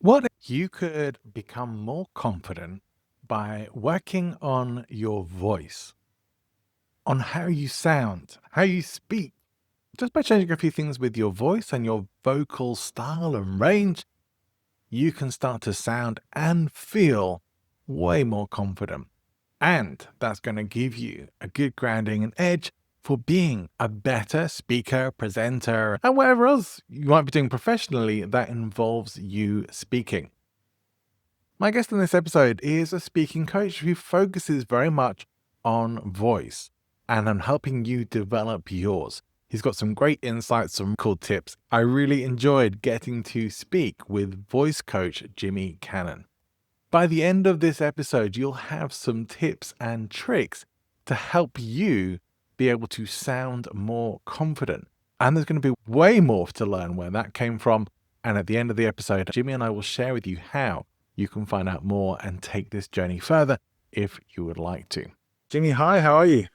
What if you could become more confident by working on your voice, on how you sound, how you speak? Just by changing a few things with your voice and your vocal style and range, you can start to sound and feel way more confident. And that's going to give you a good grounding and edge for being a better speaker, presenter, and whatever else you might be doing professionally that involves you speaking. My guest in this episode is a speaking coach who focuses very much on voice and on helping you develop yours. He's got some great insights, some cool tips. I really enjoyed getting to speak with voice coach Jimmy Cannon. By the end of this episode, you'll have some tips and tricks to help you be able to sound more confident. And there's going to be way more to learn where that came from. And at the end of the episode, Jimmy and I will share with you how you can find out more and take this journey further if you would like to. Jimmy, hi, how are you?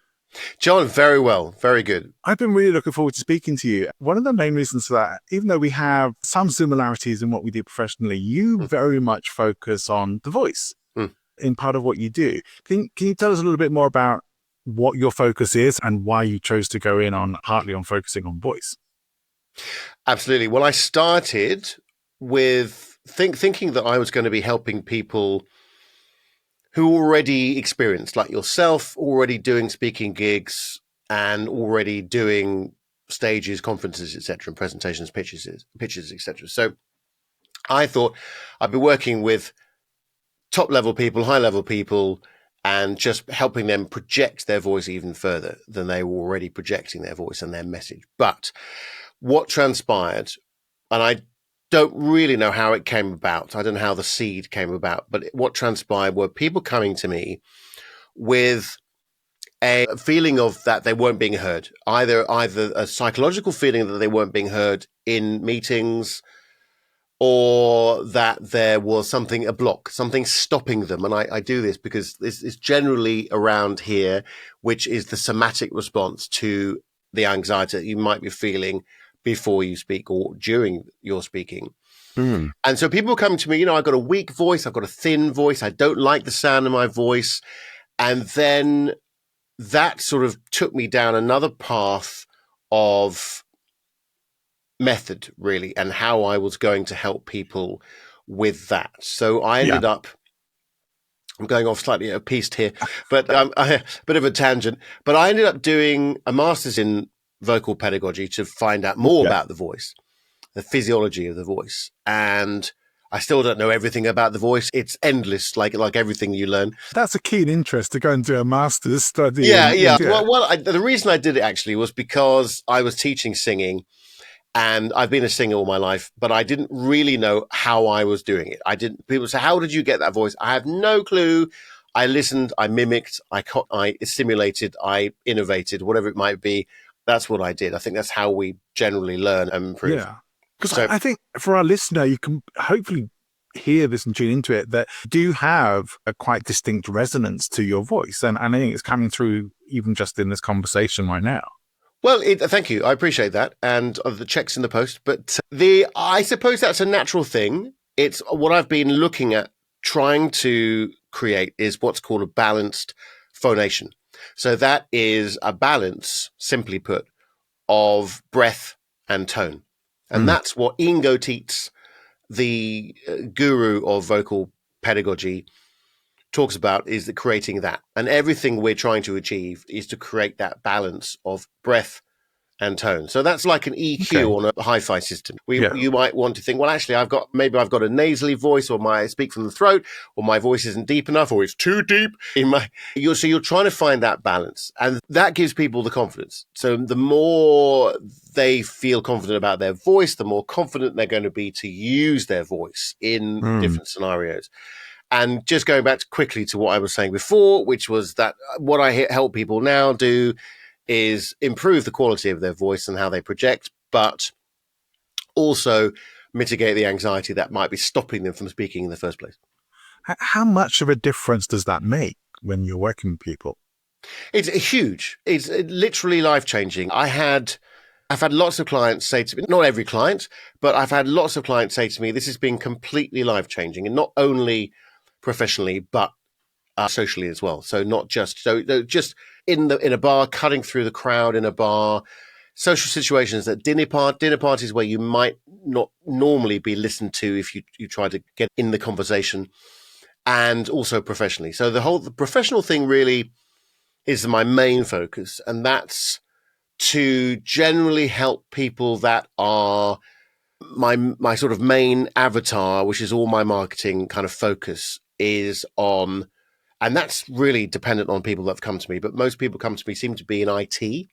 John, very well. Very good. I've been really looking forward to speaking to you. One of the main reasons for that, even though we have some similarities in what we do professionally, you very much focus on the voice in part of what you do. Can you tell us a little bit more about what your focus is and why you chose to go in on partly on focusing on voice? Absolutely. Well, I started with thinking that I was going to be helping people who already experienced, like yourself, already doing speaking gigs and already doing stages, conferences, etc., and presentations, pitches, etc. So I thought I'd be working with top level people, high level people, and just helping them project their voice even further than they were already projecting their voice and their message. But what transpired, and I don't really know how it came about. I don't know how the seed came about, but what transpired were people coming to me with a feeling of that they weren't being heard, either a psychological feeling that they weren't being heard in meetings, or that there was something, a block, something stopping them. And I do this because this is generally around here, which is the somatic response to the anxiety that you might be feeling before you speak or during your speaking. And so people come to me, I've got a weak voice, I've got a thin voice, I don't like the sound of my voice. And then that sort of took me down another path of method, really, and how I was going to help people with that. So I ended up, I'm going off slightly a piece here, but a bit of a tangent, but I ended up doing a master's in vocal pedagogy to find out more about the voice, the physiology of the voice. And I still don't know everything about the voice. It's endless, like everything you learn. That's a keen interest to go and do a master's study. Yeah. Well, the reason I did it actually was because I was teaching singing, and I've been a singer all my life, but I didn't really know how I was doing it. People say, how did you get that voice? I have no clue. I listened, I mimicked, I simulated, I innovated, whatever it might be. That's what I did. I think that's how we generally learn and improve. Yeah. Because I think for our listener, you can hopefully hear this and tune into it, that do have a quite distinct resonance to your voice. And I think it's coming through even just in this conversation right now. Well, thank you. I appreciate that. And the checks in the post. But I suppose that's a natural thing. It's what I've been looking at trying to create is what's called a balanced phonation. So that is a balance, simply put, of breath and tone. And that's what Ingo Tietz, the guru of vocal pedagogy, talks about, is that creating that. And everything we're trying to achieve is to create that balance of breath and tone. So that's like an EQ on a hi-fi system. You might want to think, well, actually, I've got a nasally voice, or I speak from the throat, or my voice isn't deep enough, or it's too deep so you're trying to find that balance, and that gives people the confidence. So the more they feel confident about their voice, the more confident they're going to be to use their voice in different scenarios. And just going back quickly to what I was saying before, which was that what I help people now do is improve the quality of their voice and how they project, but also mitigate the anxiety that might be stopping them from speaking in the first place. How much of a difference does that make when you're working with people? It's huge. It's literally life-changing. I had I've had lots of clients say to me, not every client, but I've had lots of clients say to me, this has been completely life changing, and not only professionally, but socially as well. So not just just in a bar, cutting through the crowd in a bar, social situations at dinner parties where you might not normally be listened to if you try to get in the conversation, and also professionally. So the professional thing really is my main focus, and that's to generally help people that are my sort of main avatar, which is all my marketing kind of focus is on. And that's really dependent on people that have come to me. But most people come to me seem to be in IT.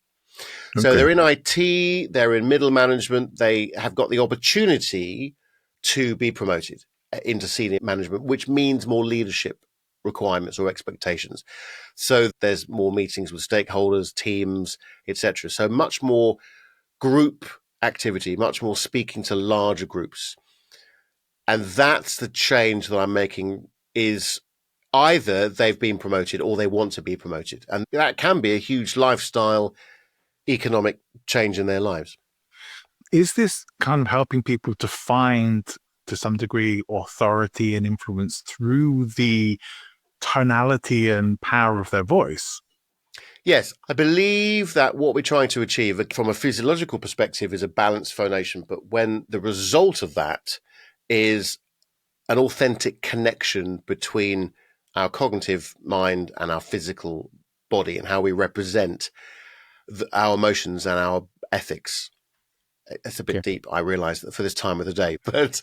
So Okay. they're in IT, they're in middle management, they have got the opportunity to be promoted into senior management, which means more leadership requirements or expectations. So there's more meetings with stakeholders, teams, etc. So much more group activity, much more speaking to larger groups. And that's the change that I'm making is either they've been promoted or they want to be promoted. And that can be a huge lifestyle, economic change in their lives. Is this kind of helping people to find, to some degree, authority and influence through the tonality and power of their voice? Yes, I believe that what we're trying to achieve from a physiological perspective is a balanced phonation. But when the result of that is an authentic connection between our cognitive mind and our physical body and how we represent our emotions and our ethics. It's a bit Okay. deep, I realize, that for this time of the day, but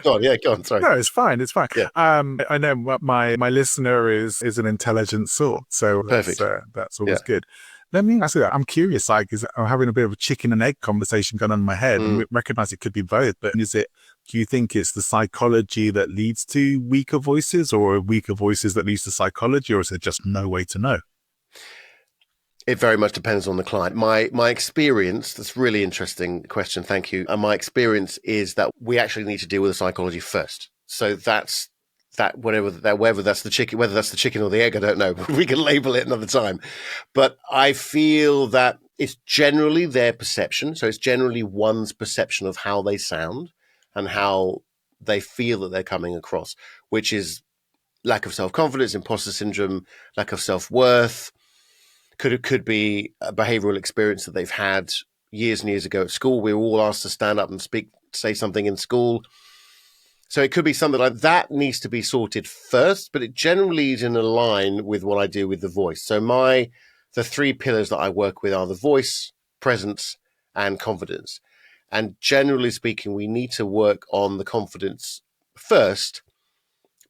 go on, yeah, go on, sorry. No, it's fine. It's fine. Yeah, I know my listener is an intelligent sort, so perfect. that's Yeah. always good. Let me ask you that. I'm curious, like, is I'm having a bit of a chicken and egg conversation going on in my head, and Mm. we recognize it could be both. But is it? Do you think it's the psychology that leads to weaker voices, or weaker voices that leads to psychology, or is there just no way to know? It very much depends on the client. My experience, that's a really interesting question, thank you. And my experience is that we actually need to deal with the psychology first. So that's that whether that's the chicken or the egg, I don't know. We can label it another time. But I feel that it's generally their perception. So it's generally one's perception of how they sound and how they feel that they're coming across, which is lack of self-confidence, imposter syndrome, lack of self-worth. Could be a behavioral experience that they've had years and years ago at school. We were all asked to stand up and say something in school. So it could be something like that needs to be sorted first, but it generally is in line with what I do with the voice. So the three pillars that I work with are the voice, presence, and confidence. And generally speaking, we need to work on the confidence first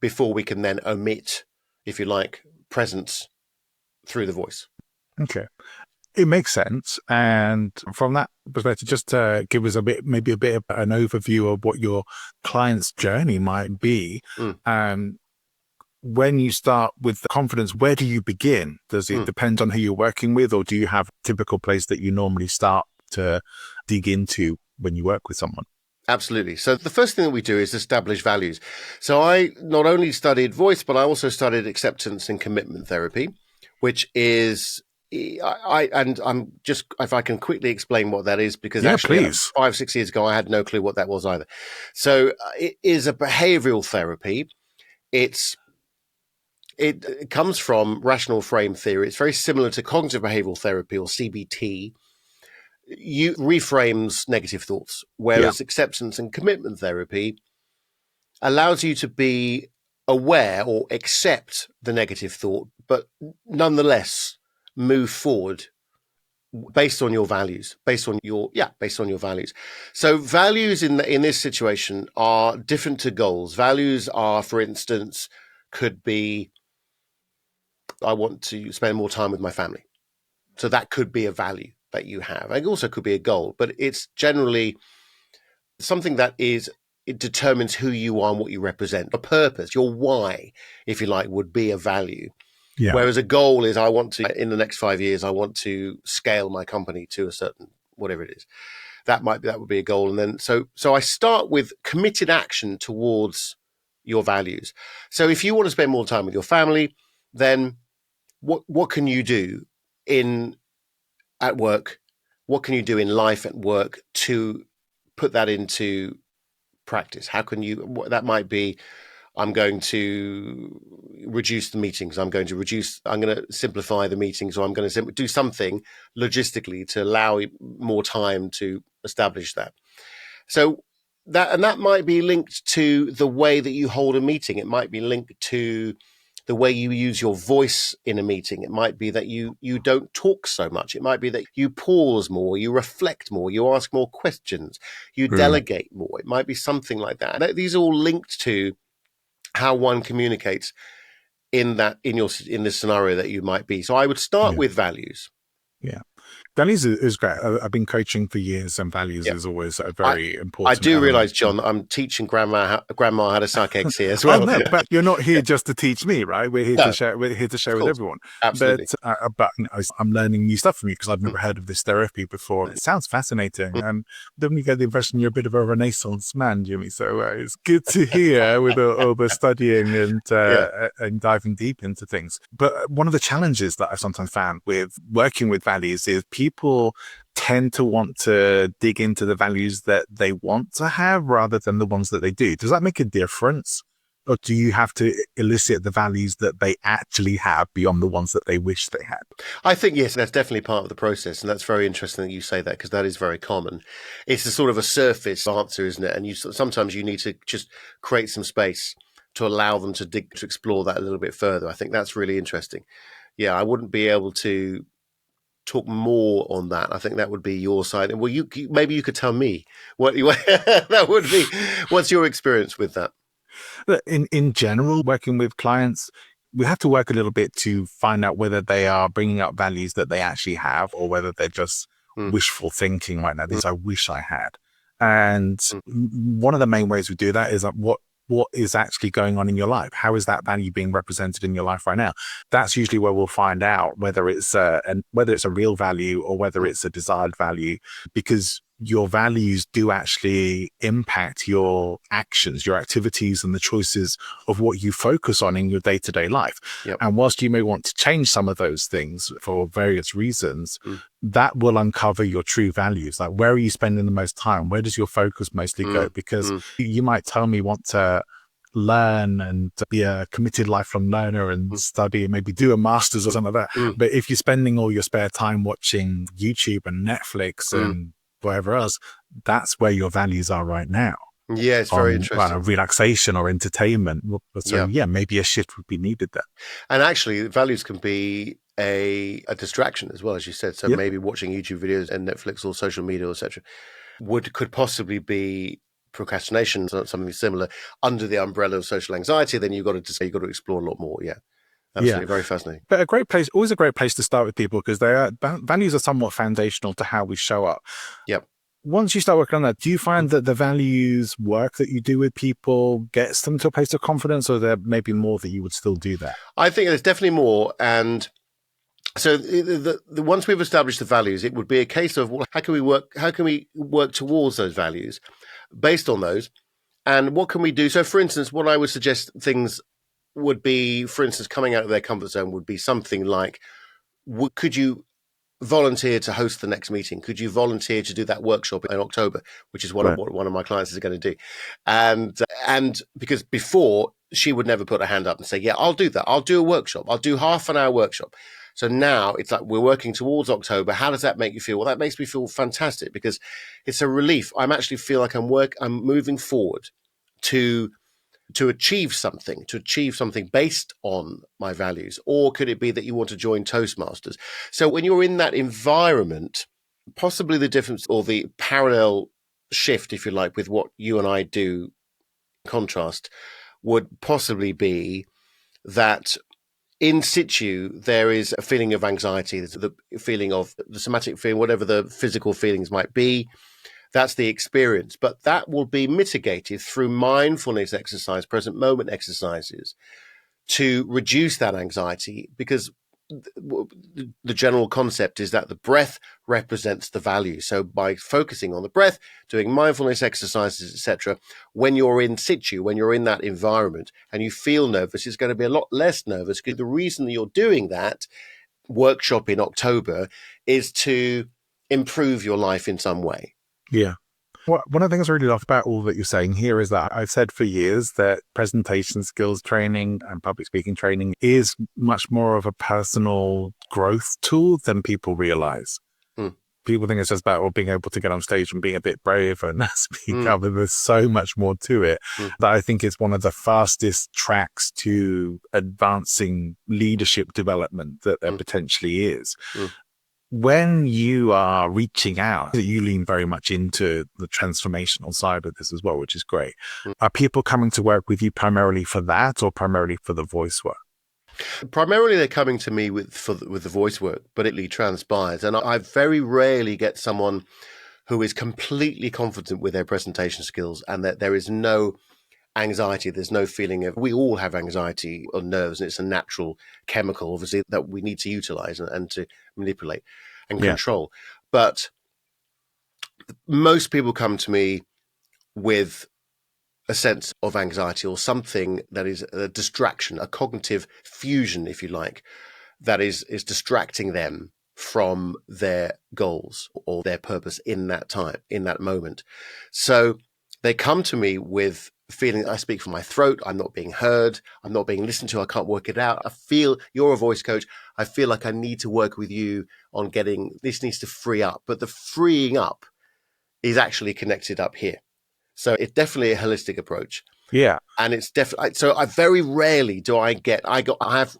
before we can then omit, if you like, presence through the voice. Okay. It makes sense. And from that perspective, just to give us maybe a bit of an overview of what your client's journey might be. Mm, Um, when you start with the confidence, where do you begin? Does it mm. depend on who you're working with, or do you have a typical place that you normally start to dig into when you work with someone? Absolutely. So the first thing that we do is establish values. So I not only studied voice, but I also studied acceptance and commitment therapy, which is and I'm just if I can quickly explain what that is, because Yeah, actually please. 5 6 years ago I had no clue what that was either. So it is a behavioral therapy. It comes from rational frame theory. It's very similar to cognitive behavioral therapy or CBT. You reframes negative thoughts, Yeah. whereas acceptance and commitment therapy allows you to be aware or accept the negative thought, but nonetheless move forward based on your values, based on your values. So values in this situation are different to goals. Values are, for instance, could be I want to spend more time with my family. So that could be a value that you have. It also could be a goal, but it's generally something that is it determines who you are and what you represent. A purpose, your why, if you like, would be a value. Yeah. Whereas a goal is I want to in the next 5 years I want to scale my company to a certain whatever it is. That would be a goal. And then so I start with committed action towards your values. So if you want to spend more time with your family, then what can you do in at work what can you do in life and work to put that into practice? How can you, that might be, I'm going to reduce the meetings. I'm going to simplify the meetings, or I'm going to do something logistically to allow more time to establish that. So that might be linked to the way that you hold a meeting. It might be linked to the way you use your voice in a meeting. It might be that you don't talk so much. It might be that you pause more, you reflect more, you ask more questions, you Right. delegate more. It might be something like that. And these are all linked to how one communicates in this scenario that you might be. So I would start Yeah. with values. Yeah. Values is great. I've been coaching for years, and values Yeah. is always a I very I important do element. realize, John, that I'm teaching grandma how to suck eggs here as Oh well. no, but you're not here just to teach me, right? We're here to No, share. We're here to of share with course. everyone. Absolutely. But I'm learning new stuff from you because I've Mm, never heard of this therapy before. It sounds fascinating, mm. and then you get the impression you're a bit of a Renaissance man, Jimmy. So it's good to hear with all the studying Yeah. and diving deep into things. But one of the challenges that I've sometimes found with working with values is people tend to want to dig into the values that they want to have rather than the ones that they do. Does that make a difference? Or do you have to elicit the values that they actually have beyond the ones that they wish they had? I think, yes, that's definitely part of the process. And that's very interesting that you say that, because that is very common. It's a sort of a surface answer, isn't it? And sometimes you need to just create some space to allow them to to explore that a little bit further. I think that's really interesting. Yeah, I wouldn't be able to talk more on that. I think that would be your side. And well, maybe you could tell me what that would be. What's your experience with that? In general, working with clients, we have to work a little bit to find out whether they are bringing up values that they actually have or whether they're just Mm, wishful thinking right now. mm, These I wish I had. And mm, one of the main ways we do that is that what is actually going on in your life? How is that value being represented in your life right now? That's usually where we'll find out whether it's whether it's a real value or whether mm, it's a desired value, because your values do actually impact your actions, your activities, and the choices of what you focus on in your day-to-day life. yep. And whilst you may want to change some of those things for various reasons, Mm, that will uncover your true values. Like, where are you spending the most time? Where does your focus mostly go? mm, Because mm, you might tell me want to learn and be a committed lifelong learner and mm, study and maybe do a master's or something like that. mm, But if you're spending all your spare time watching YouTube and Netflix mm. and whatever else, that's where your values are right now Yeah, it's very on interesting. relaxation or entertainment. So Yeah. yeah, maybe a shift would be needed there. And actually, values can be a distraction as well, as you said. So Yep. maybe watching YouTube videos and Netflix or social media, etc., could possibly be procrastination, or something similar, under the umbrella of social anxiety. Then you've got to explore a lot more. Yeah, Yeah. absolutely, very fascinating. But always a great place to start with people because values are somewhat foundational to how we show up. Yep. Once you start working on that, do you find that the values work that you do with people gets them to a place of confidence, or there may be more that you would still do that? I think there's definitely more, and so once we've established the values, it would be a case of, well, how can we work? How can we work towards those values, based on those, and what can we do? So, for instance, what I would suggest things would be, for instance, coming out of their comfort zone would be something like, could you volunteer to host the next meeting? Could you volunteer to do that workshop in October, which is Right. what one of my clients is going to do? And because before, she would never put her hand up and say, "Yeah, I'll do that. I'll do a workshop. I'll do half an hour workshop." So now it's like, we're working towards October. How does that make you feel? Well, that makes me feel fantastic, because it's a relief. I'm actually feel like I'm moving forward to to achieve something based on my values. Or could it be that you want to join Toastmasters? So when you're in that environment, possibly the difference or the parallel shift, if you like, with what you and I do in contrast, would possibly be that in situ there is a feeling of anxiety. There's the feeling of the somatic feeling, whatever the physical feelings might be. That's the experience, but that will be mitigated through mindfulness exercise, present moment exercises, to reduce that anxiety, because the general concept is that the breath represents the value. So by focusing on the breath, doing mindfulness exercises, etc., when you're in situ, when you're in that environment and you feel nervous, it's going to be a lot less nervous, because the reason that you're doing that workshop in October is to improve your life in some way. Yeah. One of the things I really love about all that you're saying here is that I've said for years that presentation skills training and public speaking training is much more of a personal growth tool than people realize. Mm. People think it's just about being able to get on stage and being a bit brave and speak Mm. up. And there's so much more to it that I think is one of the fastest tracks to advancing leadership development that there potentially is. When you are reaching out, you lean very much into the transformational side of this as well, which is great. Are people coming to work with you primarily for that or primarily for the voice work? Primarily, they're coming to me with the voice work, but it transpires. And I very rarely get someone who is completely confident with their presentation skills and that there is no anxiety. There's no feeling of, we all have anxiety or nerves, and it's a natural chemical, obviously, that we need to utilize and to manipulate and control. But most people come to me with a sense of anxiety or something that is a distraction, a cognitive fusion, if you like, that is distracting them from their goals or their purpose in that time, in that moment. So they come to me with feeling I speak from my throat, I'm not being heard, I'm not being listened to, I can't work it out. I feel, you're a voice coach, I feel like I need to work with you on getting, this needs to free up. But the freeing up is actually connected up here. So it's definitely a holistic approach. Yeah. And it's definitely, so I very rarely do I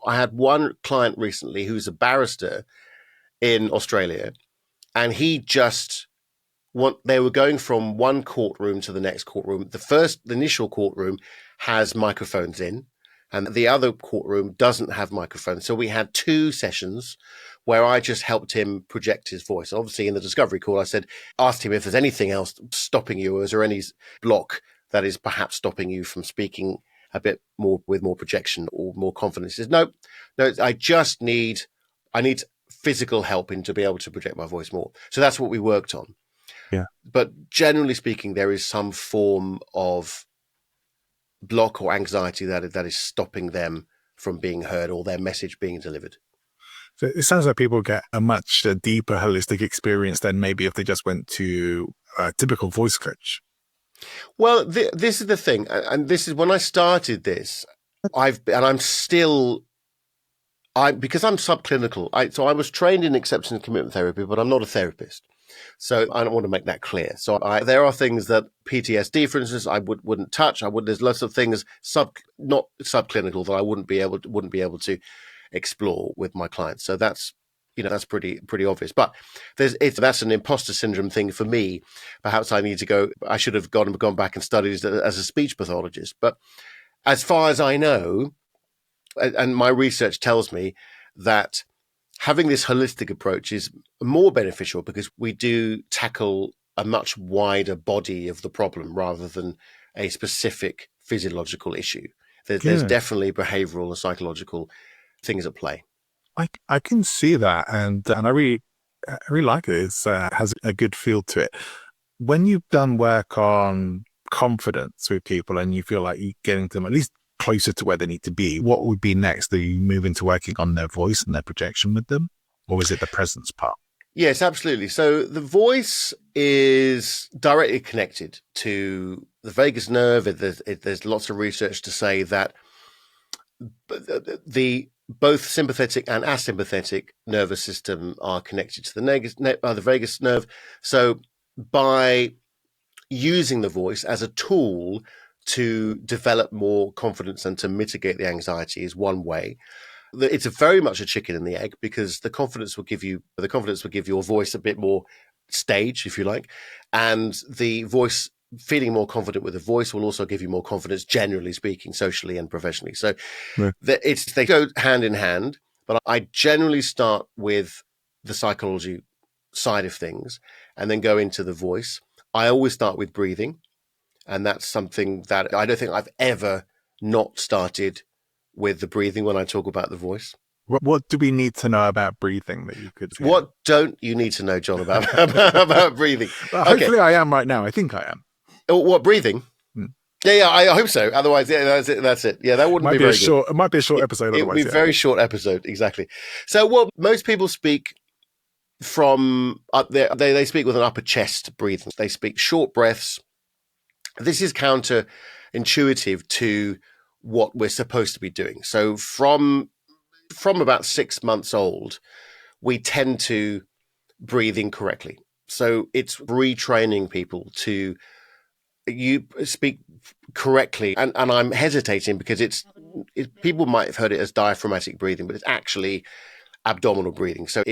had one client recently who's a barrister in Australia, and he just, they were going from one courtroom to the next courtroom. The initial courtroom has microphones in, and the other courtroom doesn't have microphones. So we had 2 sessions where I just helped him project his voice. Obviously, in the discovery call, I asked him if there's anything else stopping you, or is there any block that is perhaps stopping you from speaking a bit more with more projection or more confidence. He says, no, I need physical help to be able to project my voice more. So that's what we worked on. Yeah. But generally speaking, there is some form of block or anxiety that is stopping them from being heard or their message being delivered. So it sounds like people get a much deeper holistic experience than maybe if they just went to a typical voice coach. Well, this is the thing. And this is when I started this, because I'm subclinical. So I was trained in acceptance and commitment therapy, but I'm not a therapist. So I don't want to make that clear. So there are things that PTSD, for instance, I wouldn't touch. There's lots of things not subclinical that I wouldn't be able to explore with my clients. So that's pretty obvious. But that's an imposter syndrome thing for me. Perhaps I should have gone back and studied as a speech pathologist. But as far as I know, and my research tells me that having this holistic approach is more beneficial because we do tackle a much wider body of the problem rather than a specific physiological issue. There's definitely behavioral and psychological things at play. I can see that, and I really like it. It has a good feel to it. When you've done work on confidence with people and you feel like you're getting them at least closer to where they need to be, what would be next? Do you move into working on their voice and their projection with them, or is it the presence part? Yes, absolutely. So the voice is directly connected to the vagus nerve. There's lots of research to say that both sympathetic and asympathetic nervous system are connected to the vagus nerve. So by using the voice as a tool to develop more confidence and to mitigate the anxiety is one way. It's very much a chicken and the egg, because the confidence will give your voice a bit more stage, if you like, and the voice, feeling more confident with the voice, will also give you more confidence, generally speaking, socially and professionally. So they go hand in hand. But I generally start with the psychology side of things and then go into the voice. I always start with breathing. And that's something that I don't think I've ever not started with the breathing when I talk about the voice. What do we need to know about breathing that you could? What don't you need to know, John, about breathing? Well, hopefully I am right now. I think I am. What, breathing? Yeah, I hope so. Otherwise, that's it. Yeah, that wouldn't be very good. It might be a short episode. It would be a very short episode, exactly. So, most people speak from up there, they speak with an upper chest breathing. They speak short breaths. This is counterintuitive to what we're supposed to be doing. So from about 6 months old, we tend to breathe incorrectly. So it's retraining people to you speak correctly. And I'm hesitating because people might have heard it as diaphragmatic breathing, but it's actually abdominal breathing. So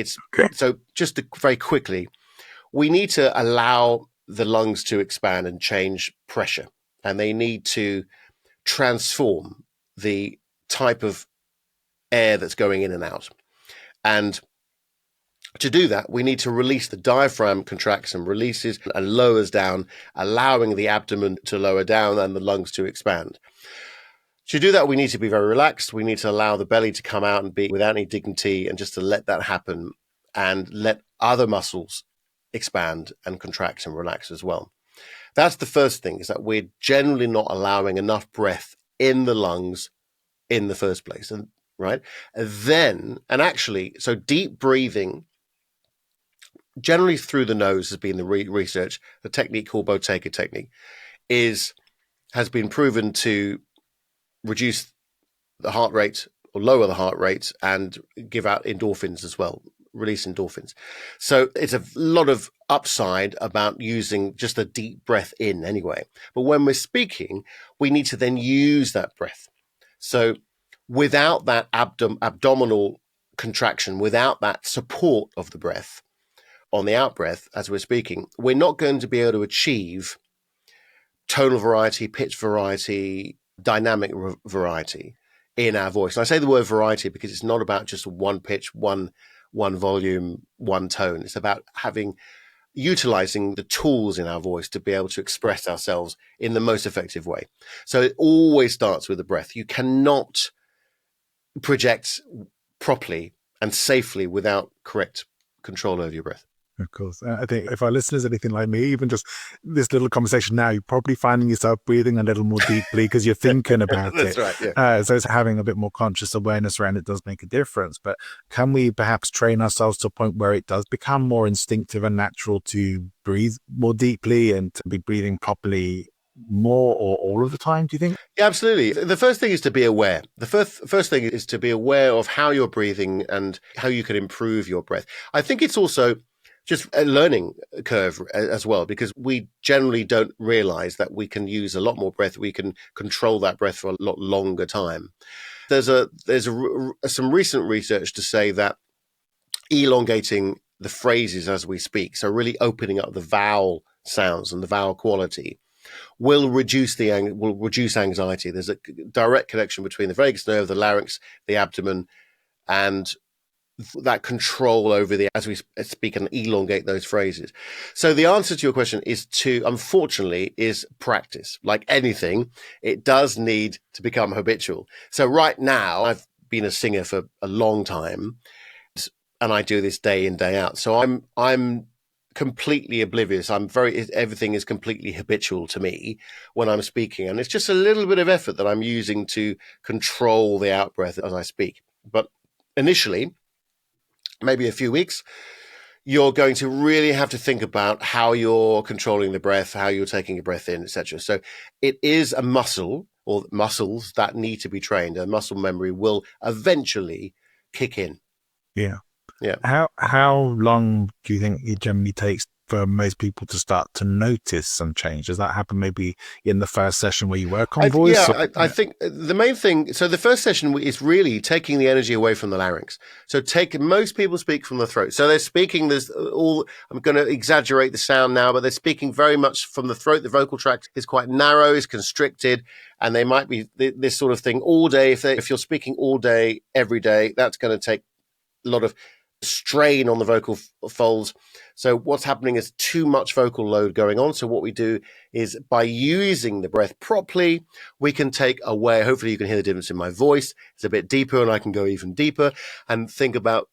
so just very quickly, we need to allow the lungs to expand and change pressure, and they need to transform the type of air that's going in and out. And to do that, we need to release the diaphragm, contracts and releases and lowers down, allowing the abdomen to lower down and the lungs to expand. To do that, we need to be very relaxed. We need to allow the belly to come out and be without any dignity, and just to let that happen and let other muscles expand and contract and relax as well. That's the first thing, is that we're generally not allowing enough breath in the lungs in the first place. And right. And actually, so deep breathing, generally through the nose, has been the research. The technique called Bottega technique has been proven to reduce the heart rate or lower the heart rate and give out endorphins as well, release endorphins. So it's a lot of upside about using just a deep breath in anyway. But when we're speaking, we need to then use that breath. So without that abdominal contraction, without that support of the breath on the out breath as we're speaking, we're not going to be able to achieve tonal variety, pitch variety, dynamic variety in our voice. And I say the word variety because it's not about just one pitch, one volume, one tone. It's about utilizing the tools in our voice to be able to express ourselves in the most effective way. So it always starts with the breath. You cannot project properly and safely without correct control over your breath. Of course. I think if our listeners are anything like me, even just this little conversation now, you're probably finding yourself breathing a little more deeply because you're thinking about That's it. Right, yeah. So it's having a bit more conscious awareness around it does make a difference. But can we perhaps train ourselves to a point where it does become more instinctive and natural to breathe more deeply and to be breathing properly more or all of the time, do you think? Yeah, absolutely. The first thing is to be aware. The first thing is to be aware of how you're breathing and how you can improve your breath. I think it's also just a learning curve as well, because we generally don't realize that we can use a lot more breath. We can control that breath for a lot longer time. There's some recent research to say that elongating the phrases as we speak, so really opening up the vowel sounds and the vowel quality, will reduce anxiety. There's a direct connection between the vagus nerve, the larynx, the abdomen, and that control over as we speak and elongate those phrases. So the answer to your question unfortunately, is practice. Like anything, it does need to become habitual. So right now, I've been a singer for a long time, and I do this day in, day out. So I'm completely oblivious. Everything is completely habitual to me when I'm speaking. And it's just a little bit of effort that I'm using to control the out breath as I speak. But initially, maybe a few weeks, you're going to really have to think about how you're controlling the breath, how you're taking a breath in, etc. So it is a muscle or muscles that need to be trained. And muscle memory will eventually kick in. Yeah. Yeah. How long do you think it generally takes for most people to start to notice some change? Does that happen maybe in the first session where you work on voice? I think the main thing, so the first session is really taking the energy away from the larynx. So most people speak from the throat. So they're speaking, I'm going to exaggerate the sound now, but they're speaking very much from the throat. The vocal tract is quite narrow, is constricted, and they might be this sort of thing all day. If you're speaking all day, every day, that's going to take a lot of strain on the vocal folds. So what's happening is too much vocal load going on. So what we do is, by using the breath properly, we can take away, hopefully you can hear the difference in my voice. It's a bit deeper and I can go even deeper and think about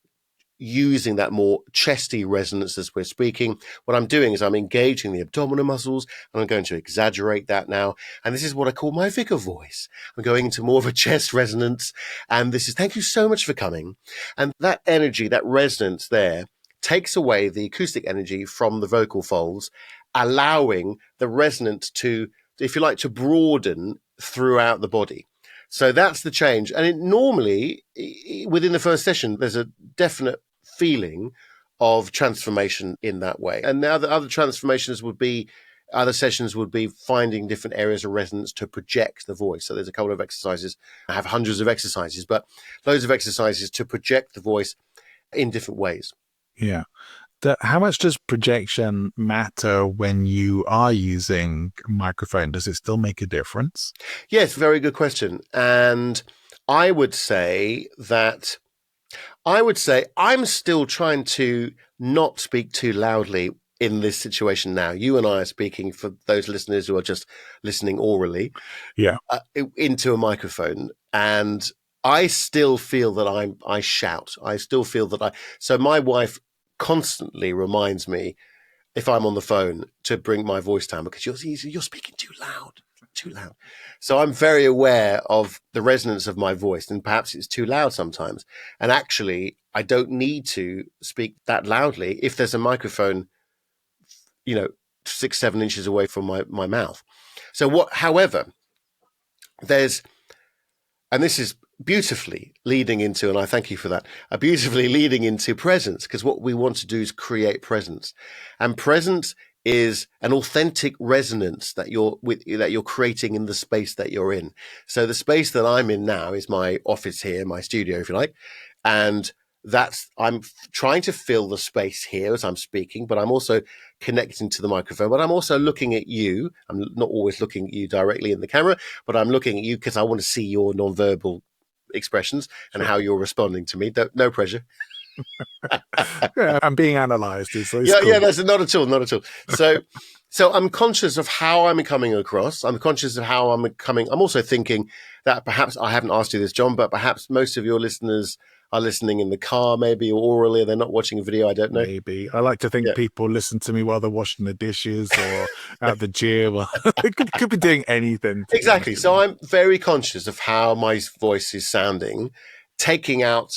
using that more chesty resonance as we're speaking. What I'm doing is I'm engaging the abdominal muscles, and I'm going to exaggerate that now. And this is what I call my vicar voice. I'm going into more of a chest resonance. And this is, thank you so much for coming. And that energy, that resonance there, takes away the acoustic energy from the vocal folds, allowing the resonance to, if you like, to broaden throughout the body. So that's the change. And it normally, within the first session, there's a definite feeling of transformation in that way. And now the other transformations would be, other sessions would be finding different areas of resonance to project the voice. So there's a couple of exercises. I have hundreds of exercises, but loads of exercises to project the voice in different ways. Yeah. How much does projection matter when you are using a microphone? Does it still make a difference? Yes, very good question. And I would say I'm still trying to not speak too loudly in this situation now. You and I are speaking, for those listeners who are just listening orally, into a microphone. And I still feel that I shout. I still feel that so my wife constantly reminds me, if I'm on the phone, to bring my voice down, because you're speaking too loud. So I'm very aware of the resonance of my voice, and perhaps it's too loud sometimes. And actually, I don't need to speak that loudly if there's a microphone, 6-7 inches away from my mouth. So however, and this is beautifully leading into, and I thank you for that, beautifully leading into presence, because what we want to do is create presence. And presence is an authentic resonance that you're creating in the space that you're in. So the space that I'm in now is my office here, my studio, if you like. And I'm trying to fill the space here as I'm speaking, but I'm also connecting to the microphone, but I'm also looking at you. I'm not always looking at you directly in the camera, but I'm looking at you because I want to see your nonverbal expressions and how you're responding to me. No pressure. Yeah, I'm being analyzed. Cool. That's not at all. So I'm conscious of how I'm coming across. I'm conscious of how I'm coming. I'm also thinking that perhaps I haven't asked you this, John, but perhaps most of your listeners are listening in the car, maybe, or orally. They're not watching a video. I don't know. Maybe. I like to think people listen to me while they're washing the dishes or at the gym. They could be doing anything. Exactly. So I'm very conscious of how my voice is sounding, taking out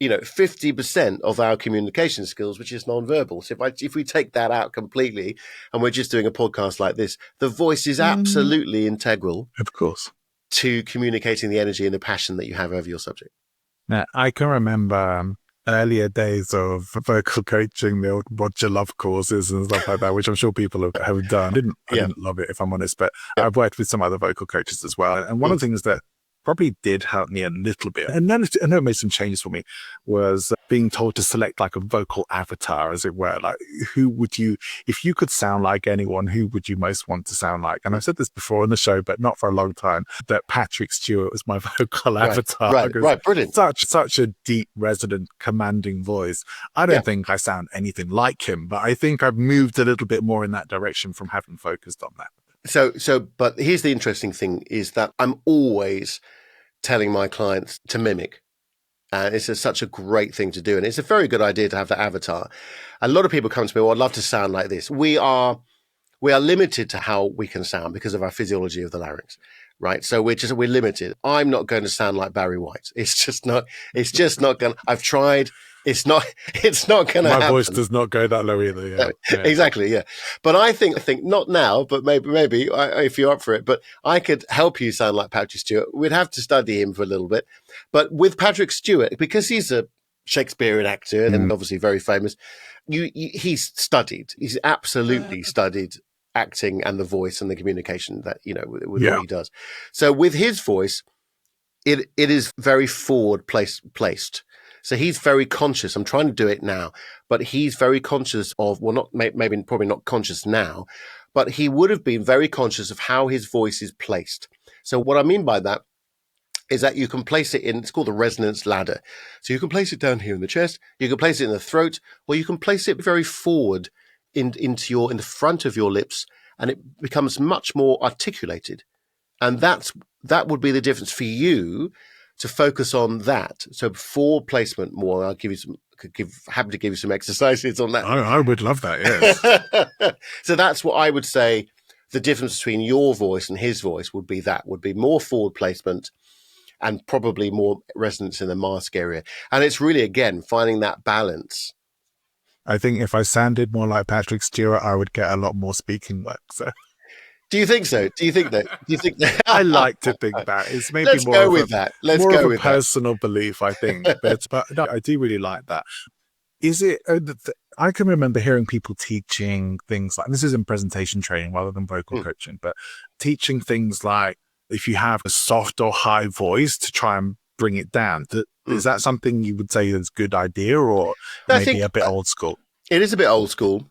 50% of our communication skills, which is nonverbal. So if we take that out completely and we're just doing a podcast like this, the voice is absolutely integral, of course, to communicating the energy and the passion that you have over your subject. Now, I can remember earlier days of vocal coaching, the old Roger Love courses and stuff like that, which I'm sure people have done. I didn't love it, if I'm honest, but I've worked with some other vocal coaches as well. And one of the things that probably did help me a little bit, and then I know it made some changes for me, was being told to select like a vocal avatar, as it were. Like, who would you, if you could sound like anyone, who would you most want to sound like? And I've said this before on the show, but not for a long time, that Patrick Stewart was my vocal avatar. Right, brilliant. Such a deep, resonant, commanding voice. I don't think I sound anything like him, but I think I've moved a little bit more in that direction from having focused on that. But here's the interesting thing, is that I'm always telling my clients to mimic. And it's such a great thing to do. And it's a very good idea to have that avatar. A lot of people come to me, well, I'd love to sound like this. We are limited to how we can sound because of our physiology of the larynx, right? So we're limited. I'm not going to sound like Barry White. It's just not going to, I've tried. It's not going to happen. My voice does not go that low either. Yeah. Exactly. Yeah. But I think not now, but maybe if you're up for it, but I could help you sound like Patrick Stewart. We'd have to study him for a little bit, but with Patrick Stewart, because he's a Shakespearean actor and obviously very famous, he's absolutely studied acting and the voice and the communication that, with what he does. So with his voice, it is very forward placed. So he's very conscious. I'm trying to do it now, but he's very conscious of, probably not conscious now, but he would have been very conscious of how his voice is placed. So what I mean by that is that you can place it it's called the resonance ladder. So you can place it down here in the chest, you can place it in the throat, or you can place it very forward in the front of your lips, and it becomes much more articulated. And that would be the difference for you, to focus on that. So for placement more, I'll give you happy to give you some exercises on that. I would love that, yes. So that's what I would say. The difference between your voice and his voice would be more forward placement and probably more resonance in the mask area. And it's really, again, finding that balance I think if I sounded more like Patrick Stewart, I would get a lot more speaking work. So Do you think so? Do you think that? Do you think I that? like to think that it's maybe Let's go with that. Let's more of go a with that. personal belief, I think. But no, I do really like that. Is it? I can remember hearing people teaching things like this is in presentation training rather than vocal coaching, but teaching things like if you have a soft or high voice to try and bring it down. Is that something you would say is a good idea, or I maybe think a bit old school? it is a bit old school.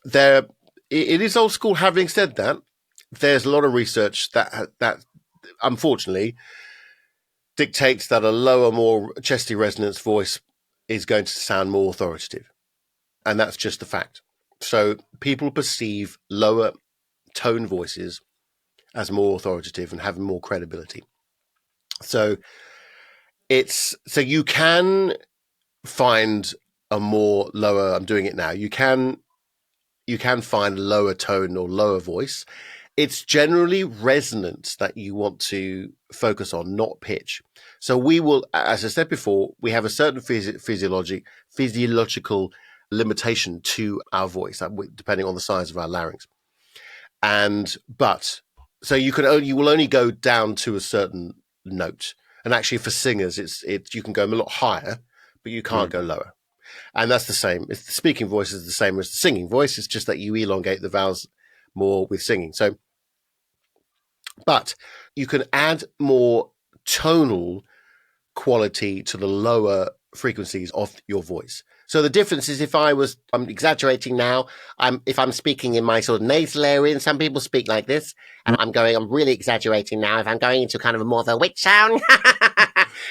It is old school. Having said that, there's a lot of research that unfortunately dictates that a lower, more chesty resonance voice is going to sound more authoritative. And that's just the fact. So people perceive lower tone voices as more authoritative and having more credibility. So you can find a more lower, I'm doing it now. You can find lower tone or lower voice. It's generally resonance that you want to focus on, not pitch. So we will, as I said before, we have a certain physiological limitation to our voice, depending on the size of our larynx. So you will only go down to a certain note. And actually for singers, you can go a lot higher, but you can't go lower. And that's the same. If the speaking voice is the same as the singing voice, it's just that you elongate the vowels more with singing. So, but you can add more tonal quality to the lower frequencies of your voice. So the difference is I'm exaggerating now. If I'm speaking in my sort of nasal area, and some people speak like this, and I'm really exaggerating now. If I'm going into kind of more of a witch sound.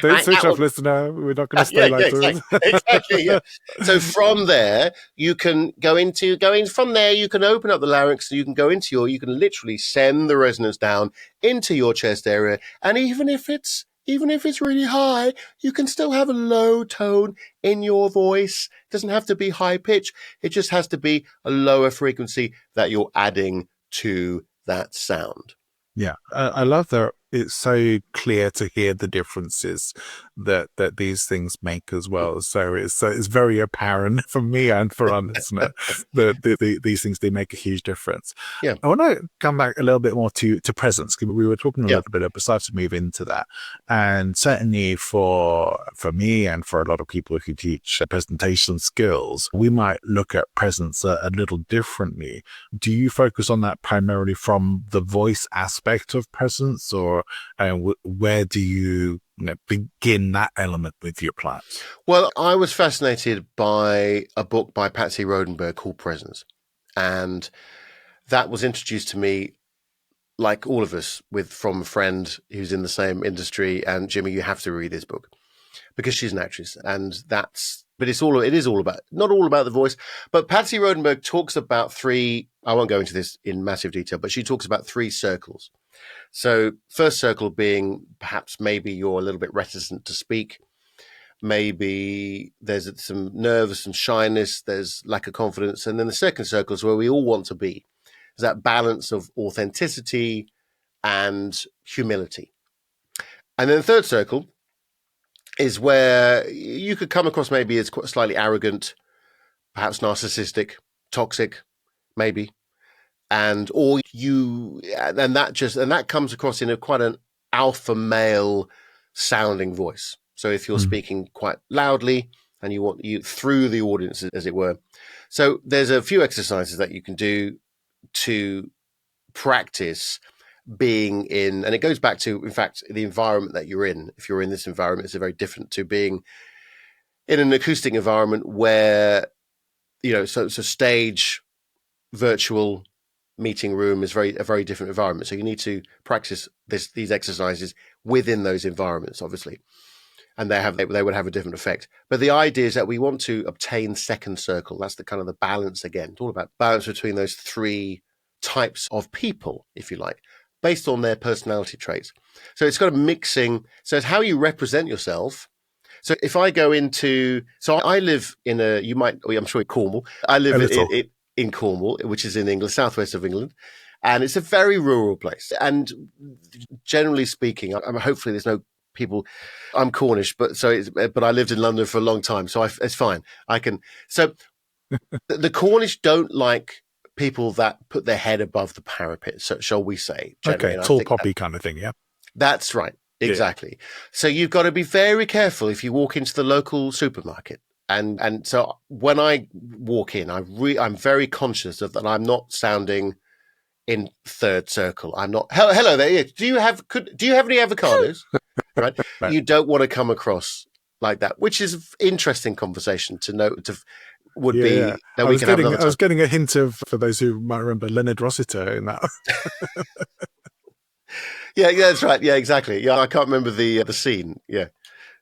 Don't switch off, listener. We're not going to stay like this. Exactly. Yeah. So from there, you can from there, you can open up the larynx. So you can you can literally send the resonance down into your chest area. And even if it's really high, you can still have a low tone in your voice. It doesn't have to be high pitch. It just has to be a lower frequency that you're adding to that sound. Yeah, I love that it's so clear to hear the differences that these things make as well. So it's very apparent for me and for our listener that these things, they make a huge difference. Yeah. I want to come back a little bit more to presence. We were talking a little bit, besides to move into that. And certainly for me and for a lot of people who teach presentation skills, we might look at presence a little differently. Do you focus on that primarily from the voice aspect of presence, or where do you begin that element with your plans? Well, I was fascinated by a book by Patsy Rodenberg called Presence. And that was introduced to me, like all of us, from a friend who's in the same industry. And Jimmy, you have to read this book because she's an actress. But it is all about, not all about the voice, but Patsy Rodenberg talks about I won't go into this in massive detail, but she talks about 3 circles. So first circle being perhaps maybe you're a little bit reticent to speak. Maybe there's some nervous and shyness. There's lack of confidence. And then the second circle is where we all want to be. There's that balance of authenticity and humility. And then the third circle is where you could come across maybe as quite slightly arrogant, perhaps narcissistic, toxic, maybe. And that comes across in quite an alpha male sounding voice. So if you're speaking quite loudly and you want through the audience, as it were. So there's a few exercises that you can do to practice being in, and it goes back to, in fact, the environment that you're in. If you're in this environment, it's very different to being in an acoustic environment where, so stage, virtual, meeting room is a very different environment. So you need to practice these exercises within those environments, obviously. And they would have a different effect. But the idea is that we want to obtain second circle. That's the kind of the balance again. It's all about balance between those 3 types of people, if you like, based on their personality traits. So it's got a mixing. So it's how you represent yourself. So if I go I live in I'm sure Cornwall. I live in Cornwall, which is in England, southwest of England. And it's a very rural place. And generally speaking, hopefully there's no people, I'm Cornish, but I lived in London for a long time. So it's fine. The Cornish don't like people that put their head above the parapet, so shall we say, generally. Okay, And I tall think poppy kind of thing, yeah. that's right. Exactly. Yeah. So you've got to be very careful if you walk into the local supermarket. And so when I walk in, I'm very conscious of that. I'm not sounding in third circle. I'm not. Hello there. Do you have any avocados? Right. Right. You don't want to come across like that, which is an interesting conversation to note. Would be that we can have another time. I was getting a hint of, for those who might remember, Leonard Rossiter in that. Yeah, that's right. Yeah, exactly. Yeah, I can't remember the scene. Yeah.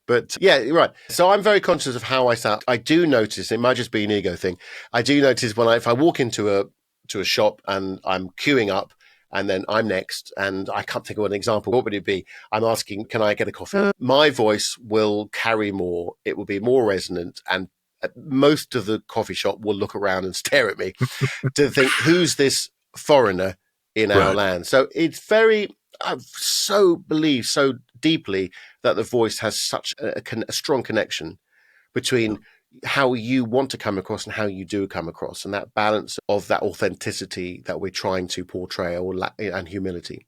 But yeah, right. So I'm very conscious of how I sound. I do notice, it might just be an ego thing. I do notice if I walk into a shop and I'm queuing up and then I'm next and I can't think of an example. What would it be? I'm asking, can I get a coffee? My voice will carry more. It will be more resonant, and most of the coffee shop will look around and stare at me to think, who's this foreigner in our land? So it's I believe so deeply that the voice has such a strong connection between how you want to come across and how you do come across, and that balance of that authenticity that we're trying to portray, and humility.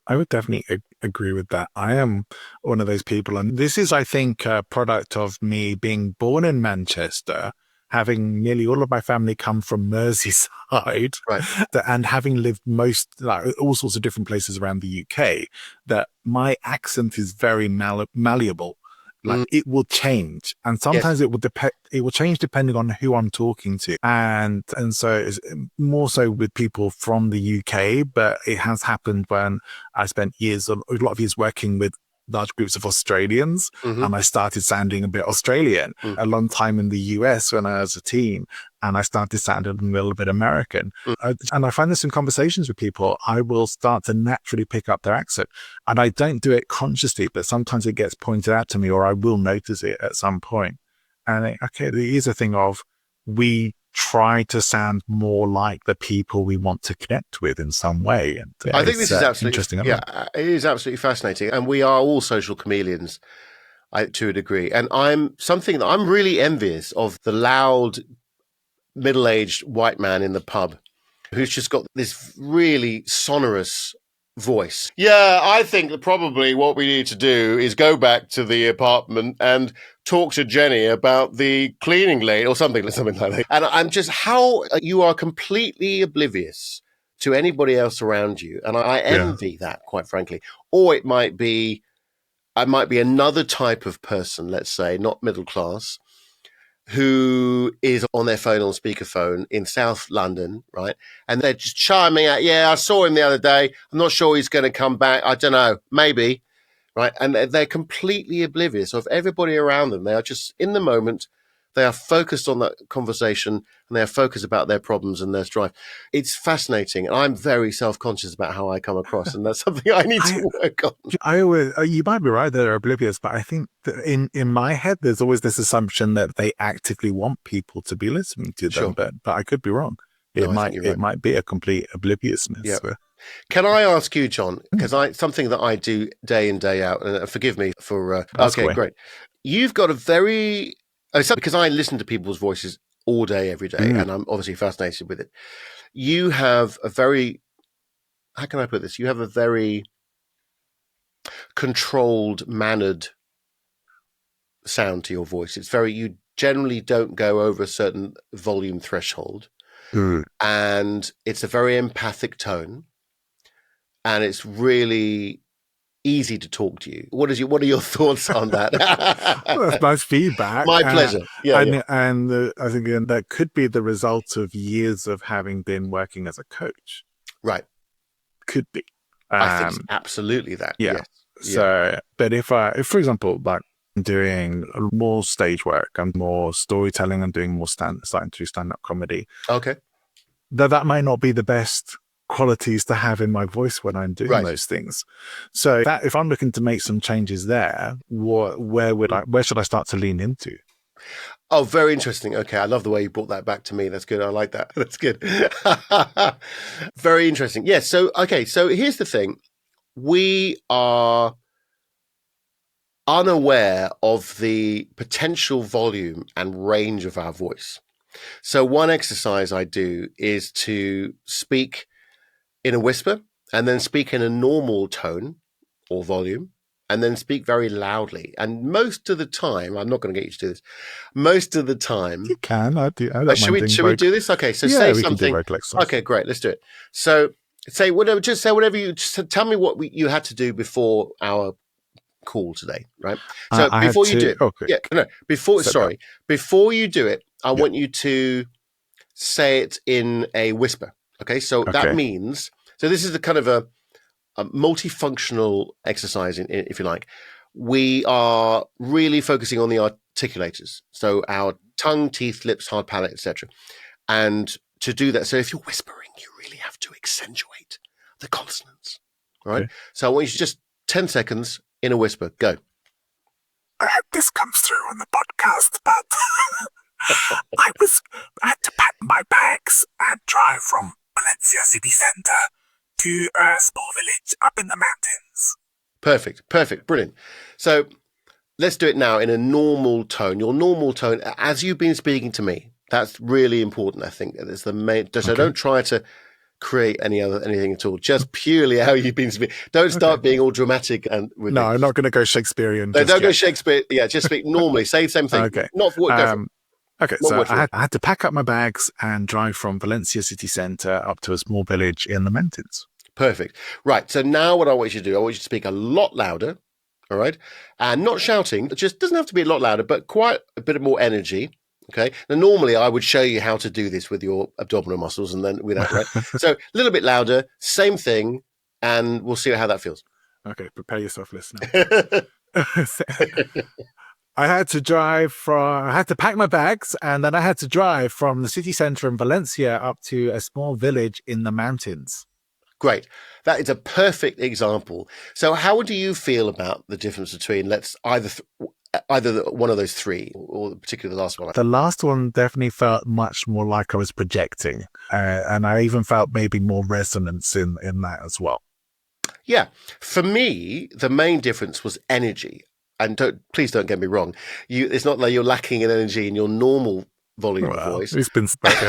I would definitely agree with that. I am one of those people, and this is, I think, a product of me being born in Manchester, having nearly all of my family come from Merseyside, right, and having lived all sorts of different places around the UK, that my accent is very malleable. Like it will change, and sometimes it will change depending on who I'm talking to, and so it's more so with people from the UK. But it has happened when I spent a lot of years working with large groups of Australians, and I started sounding a bit Australian. A long time in the US when I was a teen, and I started sounding a little bit American. And I find this in conversations with people, I will start to naturally pick up their accent. And I don't do it consciously, but sometimes it gets pointed out to me, or I will notice it at some point. And there is a thing of, we try to sound more like the people we want to connect with in some way. And I think this is absolutely interesting. Yeah, it is absolutely fascinating. And we are all social chameleons to a degree. And I'm really envious of the loud, middle-aged white man in the pub who's just got this really sonorous voice. Yeah, I think that probably what we need to do is go back to the apartment and talk to Jenny about the cleaning lady or something like that. And I'm just, how you are completely oblivious to anybody else around you. And I envy that, quite frankly. Or I might be another type of person, let's say, not middle class, who is on their phone on speakerphone in South London, right? And they're just chiming out, yeah, I saw him the other day. I'm not sure he's going to come back. I don't know, maybe, right? And they're completely oblivious of everybody around them. They are just in the moment. They are focused on that conversation, and they are focused about their problems and their strife. It's fascinating. And I'm very self-conscious about how I come across, and that's something I need to work on. You might be right that they're oblivious, but I think that in my head, there's always this assumption that they actively want people to be listening to them, but I could be wrong. It might be a complete obliviousness. Yeah. Can I ask you, John, because something that I do day in, day out, and forgive me for, okay, great. You've got a very, because I listen to people's voices all day, every day, and I'm obviously fascinated with it. You have a very, how can I put this? You have a very controlled, mannered sound to your voice. You generally don't go over a certain volume threshold, and it's a very empathic tone, and it's really easy to talk to you. What are your thoughts on that? Well, that's nice feedback. My pleasure. And I think that could be the result of years of having been working as a coach. Right. Could be. I think it's absolutely that. Yeah. Yes. So, but if for example, like doing more stage work and more storytelling and doing more starting to do stand-up comedy. Okay. That might not be the best qualities to have in my voice when I'm doing those things. So that if I'm looking to make some changes there, where should I start to lean into? Oh, very interesting. Okay. I love the way you brought that back to me. That's good. I like that. That's good. Very interesting. Yes. So, okay. So here's the thing. We are unaware of the potential volume and range of our voice. So one exercise I do is to speak in a whisper and then speak in a normal tone or volume and then speak very loudly. And most of the time, I'm not going to get you to do this. Most of the time, You can. I do. I don't should mind we doing should we vocal. do this? Okay, so Yeah, say we can do something. vocal exercise. Okay, great. Let's do it. So say whatever. Just say whatever you. Just tell me what you had to do before our call today, right? So I had before you to- do it, okay. yeah, no, before Set sorry, before you do it, I Yeah. want you to say it in a whisper. Okay, so that Okay. means so this is the kind of a multifunctional exercise, if you like. We are really focusing on the articulators, so our tongue, teeth, lips, hard palate, etc. And to do that, so if you're whispering, you really have to accentuate the consonants. All right. Okay. So I want you to just 10 seconds in a whisper. Go. I hope this comes through on the podcast, but I had to pack my bags and drive from Valencia city centre to a small village up in the mountains. Perfect. Brilliant. So let's do it now in a normal tone. Your normal tone, as you've been speaking to me. That's really important, I think. It's the main. So don't try to create anything at all. Just purely how you've been speaking. Don't start being all dramatic and with No, I'm not going to go Shakespearean. No, don't go Shakespeare. Yeah, just speak normally. Say the same thing. Okay. Not for what. Go for it. Okay, One so word for I had to pack up my bags and drive from Valencia city centre up to a small village in the mountains. Perfect. Right. So now what I want you to do, I want you to speak a lot louder. All right. And not shouting. It just doesn't have to be a lot louder, but quite a bit more energy. Okay. Now, normally I would show you how to do this with your abdominal muscles and then without, right? So a little bit louder, same thing, and we'll see how that feels. Okay, prepare yourself, listener. I had to pack my bags and then I had to drive from the city centre in Valencia up to a small village in the mountains. Great. That is a perfect example. So how do you feel about the difference between either one of those three or particularly the last one? The last one definitely felt much more like I was projecting. And I even felt maybe more resonance in that as well. Yeah. For me, the main difference was energy. And please don't get me wrong. It's not like you're lacking in energy in your normal volume of voice. It's been spoken.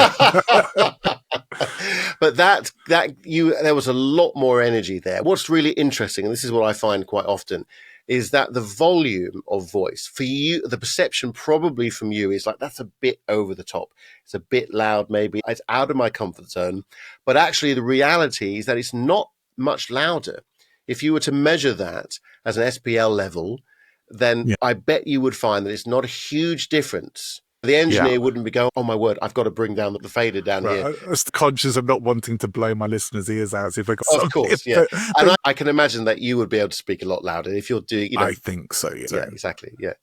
But there was a lot more energy there. What's really interesting, and this is what I find quite often, is that the volume of voice for you, the perception probably from you is like, that's a bit over the top. It's a bit loud, maybe. It's out of my comfort zone. But actually the reality is that it's not much louder. If you were to measure that as an SPL level, then I bet you would find that it's not a huge difference. The engineer wouldn't be going, oh my word, I've got to bring down the fader down here. I was conscious of not wanting to blow my listeners' ears out. If I got of course, yeah. And I can imagine that you would be able to speak a lot louder if you're doing, I think so, yeah. Yeah, exactly, yeah.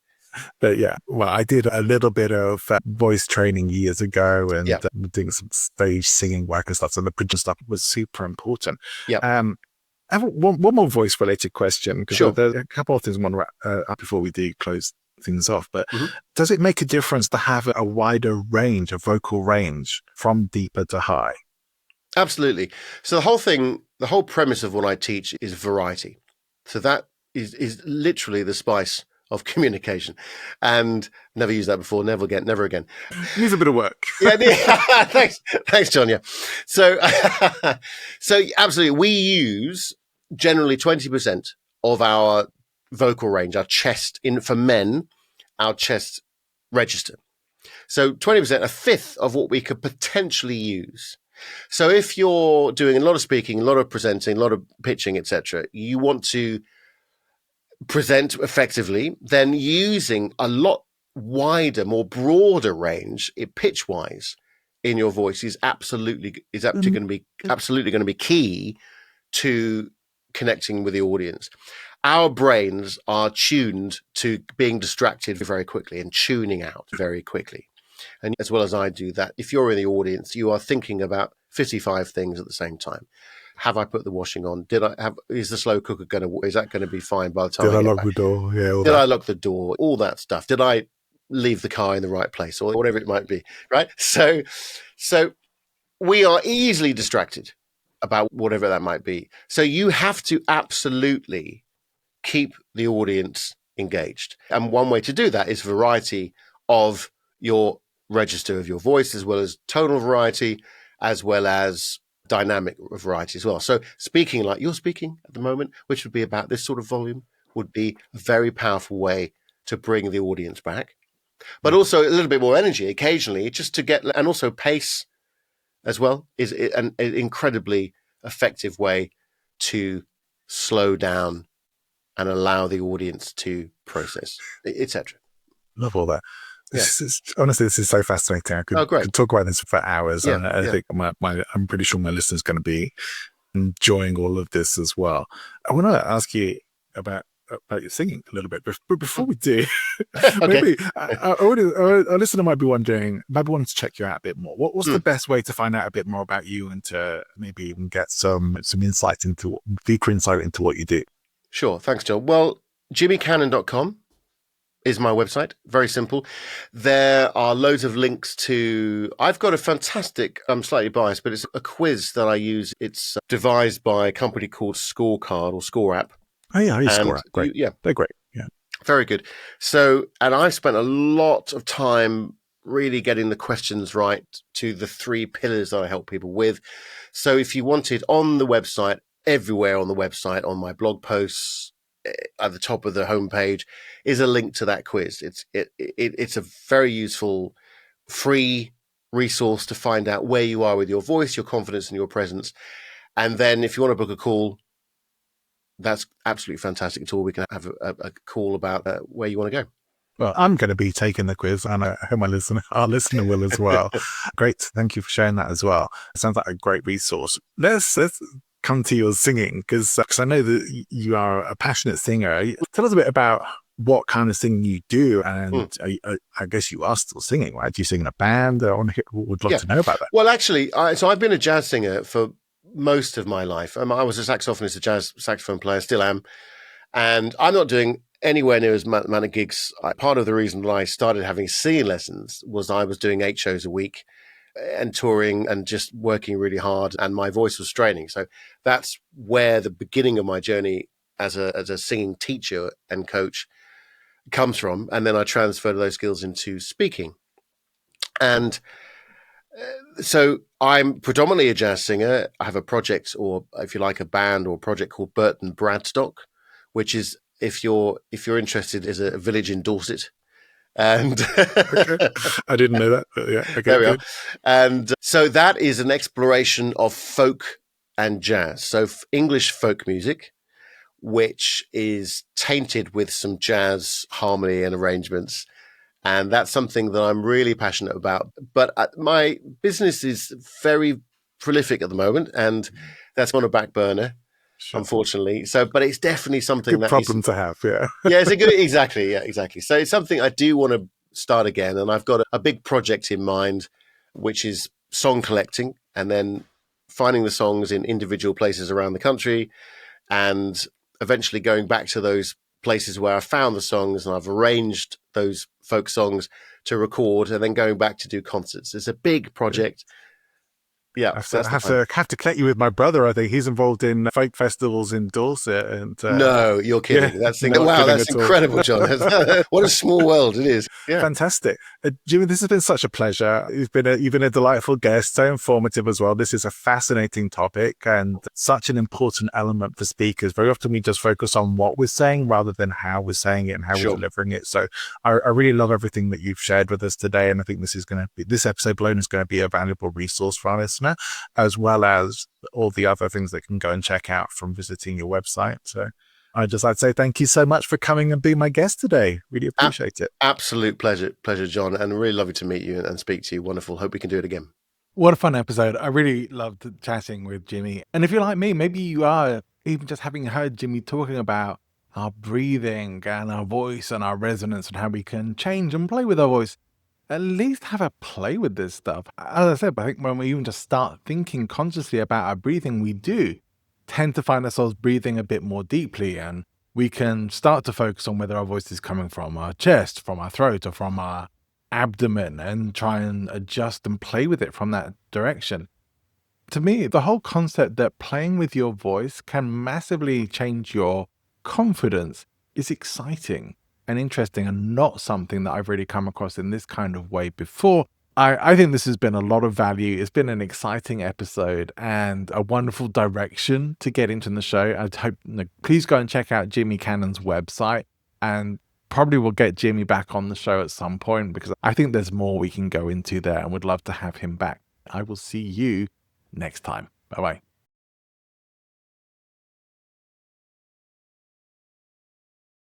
But yeah, well, I did a little bit of voice training years ago and doing some stage singing work and stuff. So the production stuff was super important. Yeah. I have one more voice related question because Sure. there's a couple of things I want to wrap up before we do close things off. But does it make a difference to have a wider range, a vocal range from deeper to high? Absolutely. So the whole premise of what I teach is variety. So that is literally the spice of communication. And never used that before, never again. Needs a bit of work. Yeah, thanks, John. Yeah. So absolutely, we use generally 20% of our vocal range, our chest for men, our chest register. So 20%, a fifth of what we could potentially use. So if you're doing a lot of speaking, a lot of presenting, a lot of pitching, etc., you want to present effectively, then using a lot wider, more broader range, pitch wise, in your voice is absolutely going to be key to connecting with the audience. Our brains are tuned to being distracted very quickly and tuning out very quickly. And as well as I do that, if you're in the audience, you are thinking about 55 things at the same time. Have I put the washing on? Is the slow cooker is that going to be fine by the time Did I lock back? the door? Yeah. Did I lock the door? All that stuff. Did I leave the car in the right place or whatever it might be? Right. So we are easily distracted about whatever that might be. So you have to absolutely keep the audience engaged. And one way to do that is variety of your register of your voice, as well as tonal variety, as well as dynamic variety as well. So speaking like you're speaking at the moment, which would be about this sort of volume, would be a very powerful way to bring the audience back. But also a little bit more energy occasionally, just to get, and also pace as well is an incredibly effective way to slow down and allow the audience to process, etc. Love all that. Honestly, this is so fascinating. I could talk about this for hours, and I think I'm pretty sure my listeners are going to be enjoying all of this as well. I want to ask you about your singing a little bit, but before we do, maybe our listener might be wondering, maybe wanting to check you out a bit more. What's the best way to find out a bit more about you and to maybe even get some insight into deeper insight into what you do? Sure, thanks, John. Well, jimmycannon.com is my website. Very simple. There are loads of links to... I've got a fantastic, I'm slightly biased, but it's a quiz that I use. It's devised by a company called Scorecard or Score App. Oh, yeah, I use Score App. Great. They're great. Yeah. Very good. So, and I've spent a lot of time really getting the questions right to the 3 pillars that I help people with. So if you wanted on the website, everywhere on the website, on my blog posts, at the top of the homepage is a link to that quiz. It's a very useful, free resource to find out where you are with your voice, your confidence, and your presence. And then if you want to book a call, that's absolutely fantastic at all. We can have a call about where you want to go. Well, I'm going to be taking the quiz, and I hope our listener will as well. Great. Thank you for sharing that as well. It sounds like a great resource. Let's come to your singing, because I know that you are a passionate singer. Tell us a bit about what kind of singing you do, and I guess you are still singing, right? Do you sing in a band? I would love to know about that. Well, actually, so I've been a jazz singer for most of my life. I was a saxophonist, a jazz saxophone player, still am, and I'm not doing anywhere near as many gigs. Part of the reason that I started having singing lessons was I was doing 8 shows a week and touring and just working really hard, and my voice was straining. So that's where the beginning of my journey as a singing teacher and coach comes from. And then I transferred those skills into speaking. And so I'm predominantly a jazz singer. I have a project, or if you like, a band or project called Burton Bradstock, which is, if you're interested, is a village in Dorset. And I didn't know that, but yeah, okay, there we are. And so that is an exploration of folk and jazz. So English folk music, which is tainted with some jazz harmony and arrangements. And that's something that I'm really passionate about. But my business is very prolific at the moment, and that's on a back burner. Sure. Unfortunately. So, but it's definitely something good problem to have. Yeah. Yeah, it's a good, exactly. Yeah, exactly. So it's something I do want to start again. And I've got a big project in mind, which is song collecting, and then finding the songs in individual places around the country, and eventually going back to those places where I found the songs and I've arranged those folk songs to record, and then going back to do concerts. It's a big project. Yeah, I have to connect you with my brother. I think he's involved in folk festivals in Dorset. And no, you're kidding. Yeah, wow, that's incredible, John. What a small world it is. Yeah. Fantastic, Jimmy. This has been such a pleasure. You've been a delightful guest, so informative as well. This is a fascinating topic and such an important element for speakers. Very often we just focus on what we're saying rather than how we're saying it and how we're delivering it. So I really love everything that you've shared with us today, and I think this episode alone is going to be a valuable resource for our listeners, as well as all the other things that can go and check out from visiting your website. So I'd just like to say thank you so much for coming and being my guest today. Really appreciate it. Absolute pleasure, John, and really lovely to meet you and speak to you. Wonderful. Hope we can do it again. What a fun episode. I really loved chatting with Jimmy. And if you're like me, maybe you are even just having heard Jimmy talking about our breathing and our voice and our resonance and how we can change and play with our voice. At least have a play with this stuff. As I said, I think when we even just start thinking consciously about our breathing, we do tend to find ourselves breathing a bit more deeply, and we can start to focus on whether our voice is coming from our chest, from our throat, or from our abdomen, and try and adjust and play with it from that direction. To me, the whole concept that playing with your voice can massively change your confidence is exciting and interesting, and not something that I've really come across in this kind of way before. I think this has been a lot of value. It's been an exciting episode and a wonderful direction to get into the show. I hope, please go and check out Jimmy Cannon's website, and probably we'll get Jimmy back on the show at some point, because I think there's more we can go into there and would love to have him back. I will see you next time. Bye bye.